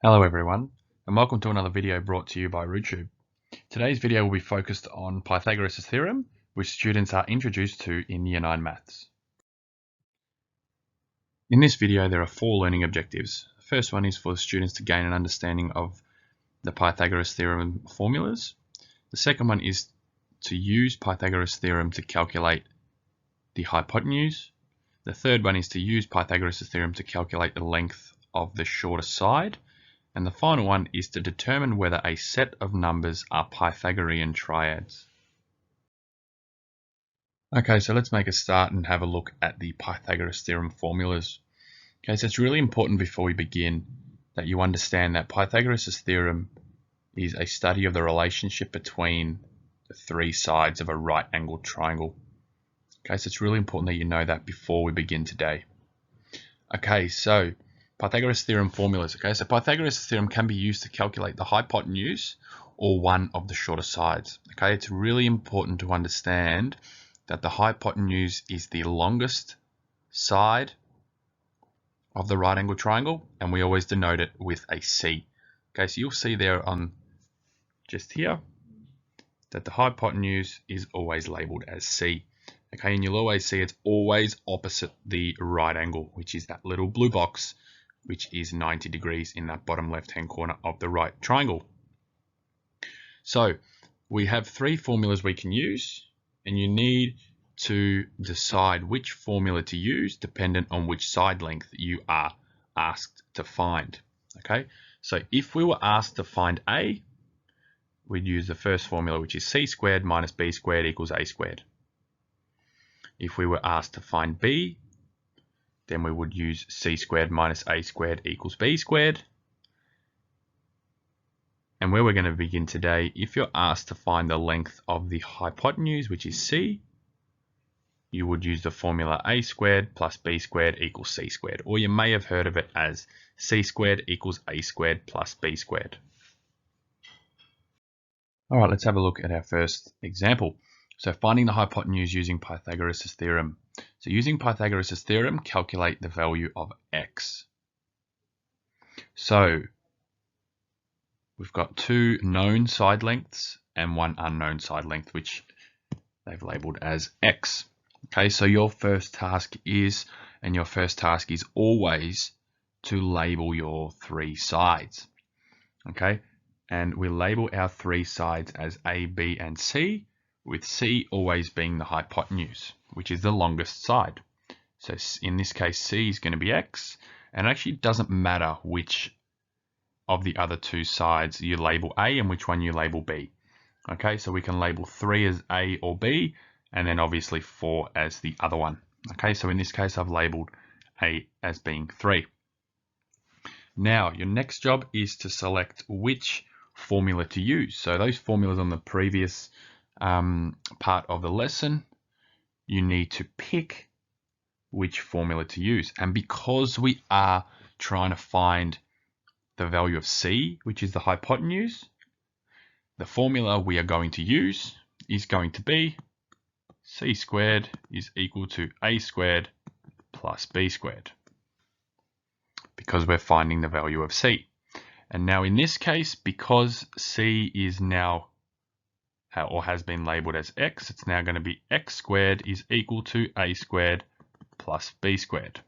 Hello everyone, and welcome to another video brought to you by RouTube. Today's video will be focused on Pythagoras theorem, which students are introduced to in Year 9 Maths. In this video, there are 4 learning objectives. The first one is for the students to gain an understanding of the Pythagoras theorem formulas. The second one is to use Pythagoras theorem to calculate the hypotenuse. The third one is to use Pythagoras theorem to calculate the length of the shorter side. And the final one is to determine whether a set of numbers are Pythagorean triads. Okay, so let's make a start and have a look at the Pythagoras theorem formulas. Okay, so it's really important before we begin that you understand that Pythagoras theorem is a study of the relationship between the 3 sides of a right-angled triangle. Okay, so it's really important that you know that before we begin today. Okay, so Pythagoras theorem formulas. Okay, so Pythagoras theorem can be used to calculate the hypotenuse or one of the shorter sides. Okay, it's really important to understand that the hypotenuse is the longest side of the right angle triangle, and we always denote it with a C. Okay, so you'll see there on just here that the hypotenuse is always labeled as C. Okay, and you'll always see it's always opposite the right angle, which is that little blue box, which is 90 degrees in that bottom left-hand corner of the right triangle. So we have 3 formulas we can use, and you need to decide which formula to use dependent on which side length you are asked to find. Okay, so if we were asked to find A, we'd use the first formula, which is C squared minus B squared equals A squared. If we were asked to find B, then we would use C squared minus A squared equals B squared. And where we're going to begin today, if you're asked to find the length of the hypotenuse, which is C, you would use the formula A squared plus B squared equals C squared. Or you may have heard of it as C squared equals A squared plus B squared. All right, let's have a look at our first example. So finding the hypotenuse using Pythagoras' theorem. So using Pythagoras' theorem, calculate the value of x. So we've got 2 known side lengths and 1 unknown side length, which they've labeled as x. Okay, so your first task is always to label your 3 sides. Okay, and we label our 3 sides as A, B, and C, with C always being the hypotenuse, which is the longest side. So in this case, C is going to be x, and it actually doesn't matter which of the other 2 sides you label A and which one you label B. Okay, so we can label 3 as A or B, and then obviously 4 as the other one. Okay, so in this case, I've labeled A as being 3. Now, your next job is to select which formula to use. So those formulas on the previous part of the lesson, you need to pick which formula to use. And because we are trying to find the value of C, which is the hypotenuse, the formula we are going to use is going to be C squared is equal to A squared plus B squared, because we're finding the value of C. And now in this case, because C is now or has been labeled as x, it's now going to be x squared is equal to A squared plus B squared.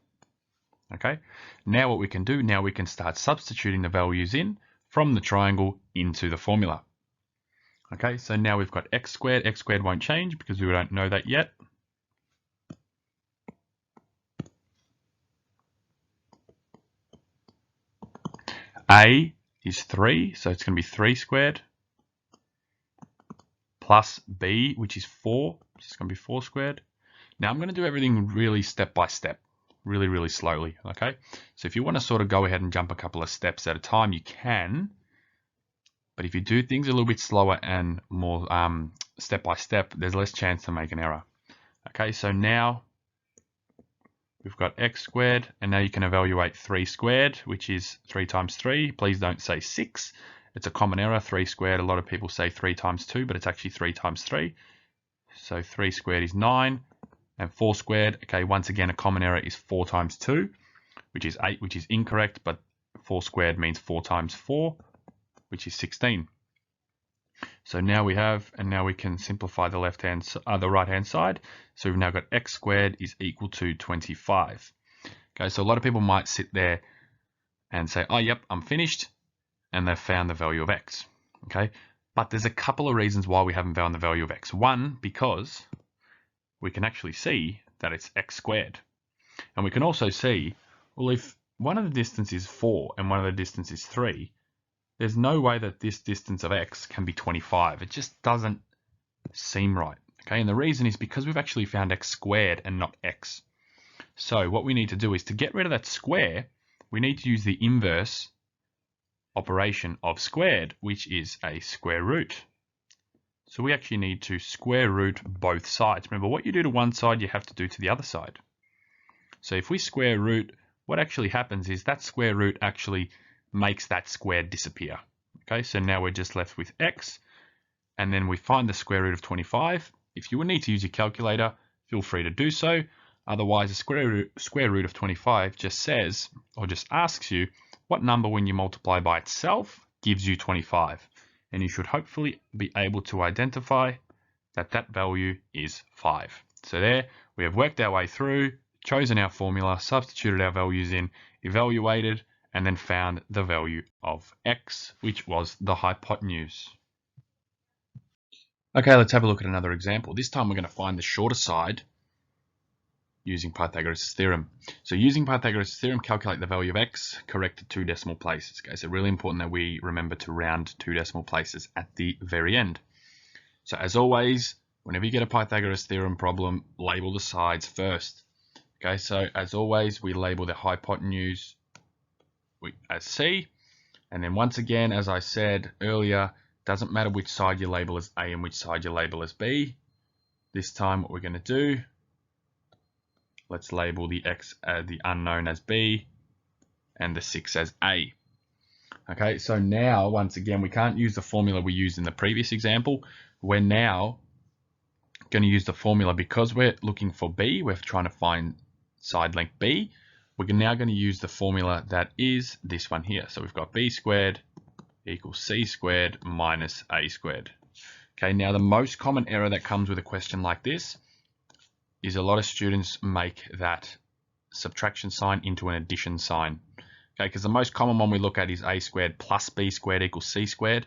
Okay, now what we can do, now we can start substituting the values in from the triangle into the formula. Okay, so now we've got x squared won't change because we don't know that yet. A is 3, so it's going to be 3 squared plus B, which is 4, which is going to be 4 squared. Now I'm going to do everything really step by step, really slowly, okay? So if you want to sort of go ahead and jump a couple of steps at a time, you can. But if you do things a little bit slower and more step by step, there's less chance to make an error. Okay, so now we've got x squared, and now you can evaluate 3 squared, which is 3 times 3. Please don't say 6. It's a common error, 3 squared. A lot of people say 3 times 2, but it's actually 3 times 3. So 3 squared is 9, and 4 squared, okay, once again, a common error is 4 times 2, which is 8, which is incorrect, but 4 squared means 4 times 4, which is 16. So now we have, and now we can simplify the right-hand side. So we've now got x squared is equal to 25. Okay, so a lot of people might sit there and say, oh, yep, I'm finished, and they've found the value of x. Okay, but there's a couple of reasons why we haven't found the value of x. One, because we can actually see that it's x squared. And we can also see, well, if one of the distance is 4 and one of the distance is 3, there's no way that this distance of x can be 25. It just doesn't seem right. Okay, and the reason is because we've actually found x squared and not x. So what we need to do is to get rid of that square, we need to use the inverse operation of squared, which is a square root. So we actually need to square root both sides. Remember, what you do to one side, you have to do to the other side. So if we square root, what actually happens is that square root actually makes that square disappear. Okay, so now we're just left with x, and then we find the square root of 25. If you would need to use your calculator, feel free to do so. Otherwise, the square root of 25 just says, or just asks you, what number when you multiply by itself gives you 25. And you should hopefully be able to identify that that value is 5. So there, we have worked our way through, chosen our formula, substituted our values in, evaluated, and then found the value of x, which was the hypotenuse. Okay, let's have a look at another example. This time we're going to find the shorter side using Pythagoras theorem. So using Pythagoras theorem, calculate the value of x, correct to 2 decimal places. Okay, so really important that we remember to round 2 decimal places at the very end. So as always, whenever you get a Pythagoras theorem problem, label the sides first. Okay, so as always, we label the hypotenuse as C. And then once again, as I said earlier, doesn't matter which side you label as A and which side you label as B. This time what we're going to do, let's label the x, the unknown as B, and the 6 as A. Okay, so now, once again, we can't use the formula we used in the previous example. We're now going to use the formula because we're looking for B. We're trying to find side length B. We're now going to use the formula that is this one here. So we've got B squared equals C squared minus A squared. Okay, now the most common error that comes with a question like this is a lot of students make that subtraction sign into an addition sign. Okay, because the most common one we look at is A squared plus B squared equals C squared.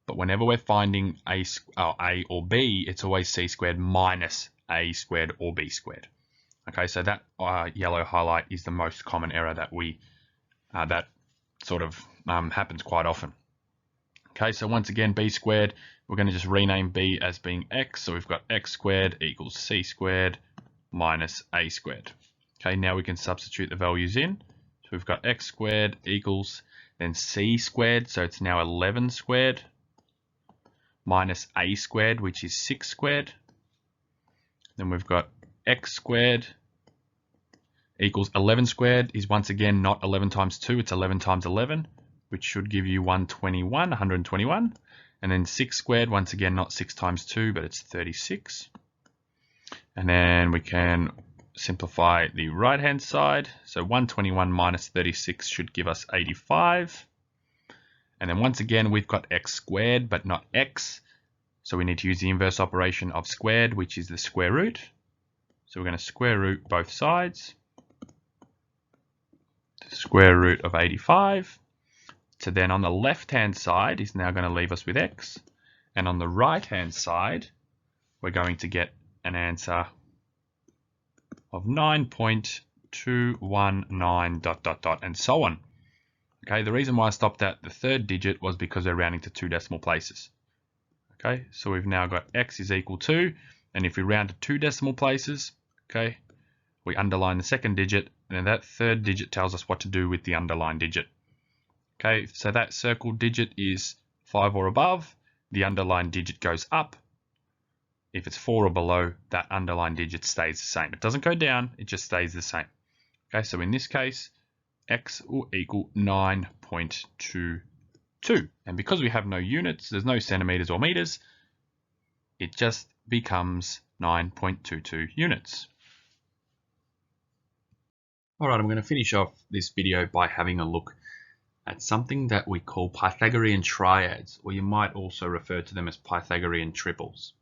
But whenever we're finding A or B, it's always C squared minus A squared or B squared. Okay, so that yellow highlight is the most common error that that sort of happens quite often. Okay, so once again, B squared, we're going to just rename B as being X. So we've got X squared equals C squared minus A squared. Okay, now we can substitute the values in. So we've got X squared equals then C squared, so it's now 11 squared minus A squared, which is 6 squared. Then we've got X squared equals 11 squared is once again not 11 times 2, it's 11 times 11, which should give you 121. And then 6 squared, once again, not 6 times 2, but it's 36. And then we can simplify the right-hand side. So 121 minus 36 should give us 85. And then once again, we've got x squared, but not x. So we need to use the inverse operation of squared, which is the square root. So we're going to square root both sides. The square root of 85. So then on the left-hand side is now going to leave us with x. And on the right-hand side, we're going to get an answer of 9.219 ... and so on. Okay, the reason why I stopped at the third digit was because we're rounding to 2 decimal places. Okay, so we've now got x is equal to, and if we round to 2 decimal places, okay, we underline the second digit, and then that third digit tells us what to do with the underlined digit. Okay, so that circled digit is 5 or above, the underlined digit goes up. If it's 4 or below, that underlined digit stays the same. It doesn't go down, it just stays the same. Okay, so in this case, x will equal 9.22. And because we have no units, there's no centimeters or meters, it just becomes 9.22 units. All right, I'm going to finish off this video by having a look at something that we call Pythagorean triads, or you might also refer to them as Pythagorean triples.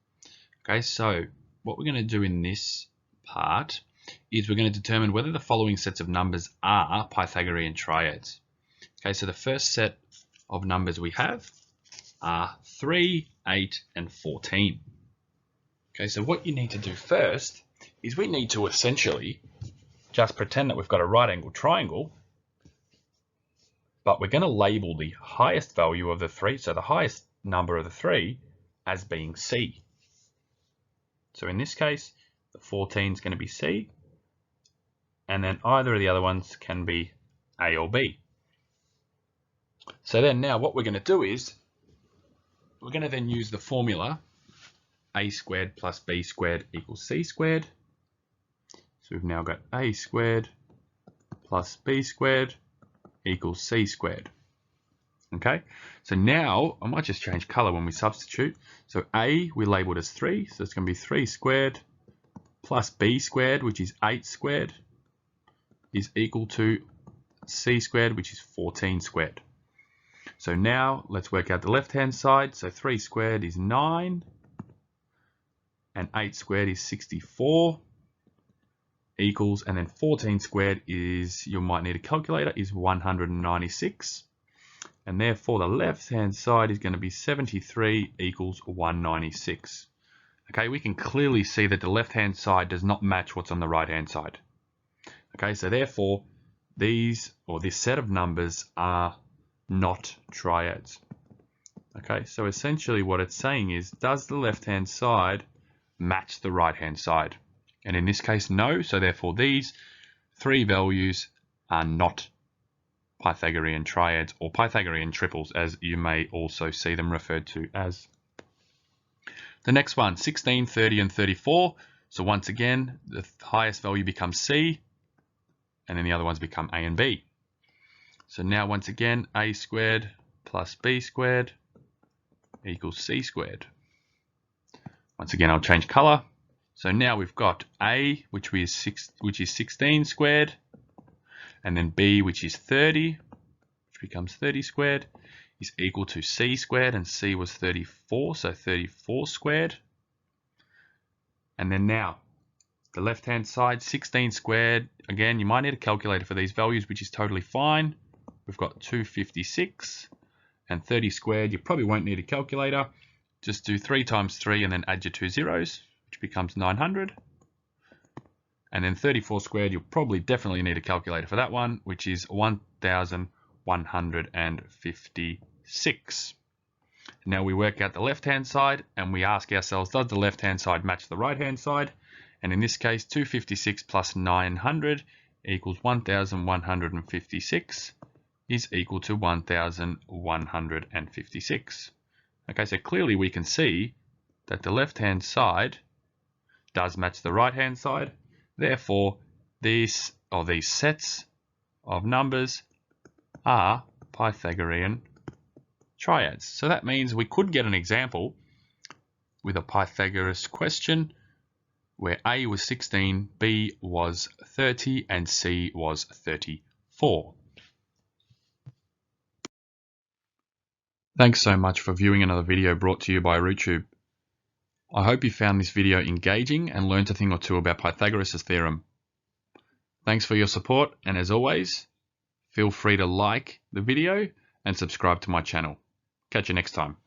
Okay, so what we're going to do in this part is we're going to determine whether the following sets of numbers are Pythagorean triads. Okay, so the first set of numbers we have are 3, 8, and 14. Okay, so what you need to do first is we need to essentially just pretend that we've got a right angle triangle, but we're going to label the highest value of the 3, so the highest number of the 3, as being C. So in this case, the 14 is going to be C, and then either of the other ones can be A or B. So then now what we're going to do is we're going to then use the formula A squared plus B squared equals C squared. So we've now got A squared plus B squared equals C squared. Okay, so now I might just change color when we substitute. So A we labeled as 3, so it's going to be 3 squared plus B squared, which is 8 squared, is equal to C squared, which is 14 squared. So now let's work out the left hand side. So 3 squared is 9 and 8 squared is 64 equals, and then 14 squared is, you might need a calculator, is 196. And therefore the left hand side is going to be 73 equals 196. Okay, we can clearly see that the left hand side does not match what's on the right hand side. Okay, so therefore these, or this set of numbers, are not triads. Okay, so essentially what it's saying is, does the left hand side match the right hand side? And in this case, no. So therefore these 3 values are not Pythagorean triads, or Pythagorean triples, as you may also see them referred to as. The next one, 16, 30, and 34. So once again, the highest value becomes C, and then the other ones become A and B. So now once again, A squared plus B squared equals C squared. Once again, I'll change color. So now we've got A, which is 16 squared, and then B, which is 30, which becomes 30 squared, is equal to C squared, and C was 34, so 34 squared. And then now, the left-hand side, 16 squared, again, you might need a calculator for these values, which is totally fine. We've got 256, and 30 squared, you probably won't need a calculator. Just do 3 times 3 and then add your 2 zeros, which becomes 900. And then 34 squared, you'll probably definitely need a calculator for that one, which is 1156. Now we work out the left-hand side and we ask ourselves, does the left-hand side match the right-hand side? And in this case, 256 plus 900 equals 1156 is equal to 1156. Okay, so clearly we can see that the left-hand side does match the right-hand side. Therefore, these sets of numbers are Pythagorean triads. So that means we could get an example with a Pythagoras question where A was 16, B was 30, and C was 34. Thanks so much for viewing another video brought to you by RouTube. I hope you found this video engaging and learned a thing or two about Pythagoras theorem. Thanks for your support, and as always, feel free to like the video and subscribe to my channel. Catch you next time.